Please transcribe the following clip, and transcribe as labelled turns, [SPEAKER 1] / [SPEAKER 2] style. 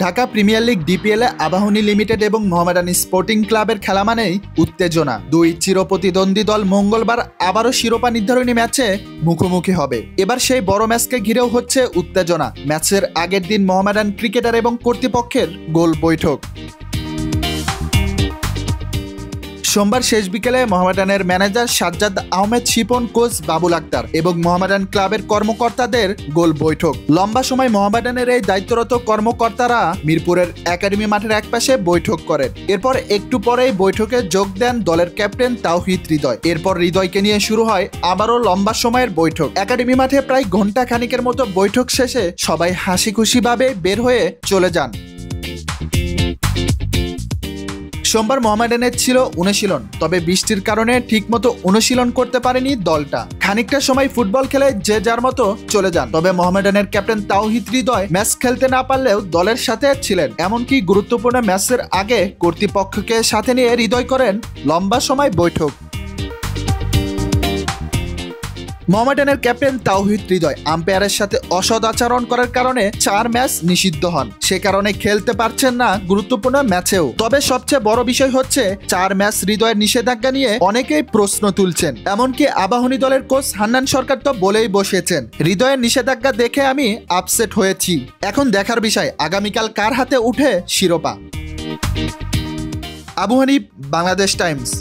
[SPEAKER 1] Dhaka premier league ডিপিএলে Abahani limited এবং Mohammedan sporting ক্লাবের খেলা মানেই উত্তেজনা। দুই চিরপ্রতিদ্বন্দ্বী দল মঙ্গলবার আবারও শিরোপা নির্ধারণী ম্যাচে মুখোমুখি হবে। এবার সেই বড় ম্যাচকে ঘিরেও হচ্ছে উত্তেজনা। ম্যাচের আগের দিন মোহামেডান ক্রিকেটার এবং কর্তৃপক্ষের গোল বৈঠক। সোমবার শেষ বিকেলে মোহামেডানের ম্যানেজার সাজ্জাদ আহমেদ শিপন, কোচ বাবুল আক্তার এবং মোহামেডান ক্লাবের কর্মকর্তাদের গোল বৈঠক। লম্বা সময় মোহামেডানের এই দায়িত্বরত কর্মকর্তারা মিরপুরের একাডেমি মাঠের একপাশে বৈঠক করেন। এরপর একটু পরেই বৈঠকে যোগ দেন দলের ক্যাপ্টেন তাওহিদ হৃদয়। এরপর হৃদয়কে নিয়ে শুরু হয় আবারও লম্বা সময়ের বৈঠক। একাডেমি মাঠে প্রায় ঘন্টা খানিকের মতো বৈঠক শেষে সবাই হাসি খুশিভাবে বের হয়ে চলে যান। সোমবার মোহামেডানের ছিল অনুশীলন, তবে বৃষ্টির কারণে ঠিকমতো অনুশীলন করতে পারেনি দলটা। খানিকটা সময় ফুটবল খেলে যে যার মতো চলে যান। তবে মোহামেডানের ক্যাপ্টেন তাওহিদ হৃদয় ম্যাচ খেলতে না পারলেও দলের সাথে ছিলেন। এমনকি গুরুত্বপূর্ণ ম্যাচের আগে কর্তৃপক্ষকে সাথে নিয়ে হৃদয় করেন লম্বা সময় বৈঠক। মোহামেডানের ক্যাপ্টেন তাওহিদ হৃদয় আম্পায়ারের সাথে অসৎ আচরণ করার কারণে 4 ম্যাচ নিষিদ্ধ হন। সে কারণে খেলতে পারছেন না গুরুত্বপূর্ণ ম্যাচেও। তবে সবচেয়ে বড় বিষয় হচ্ছে 4 ম্যাচ হৃদয়ের নিষেধাজ্ঞা নিয়ে অনেকেই প্রশ্ন তুলছেন। এমনকি আবাহনী দলের কোচ হান্নান সরকার তো বলেই বসেছেন, হৃদয়ের নিষেধাজ্ঞা দেখে আমি আপসেট হয়েছি। এখন দেখার বিষয় আগামীকাল কার হাতে উঠে শিরোপা। আবু হানিফ, বাংলাদেশ টাইমস।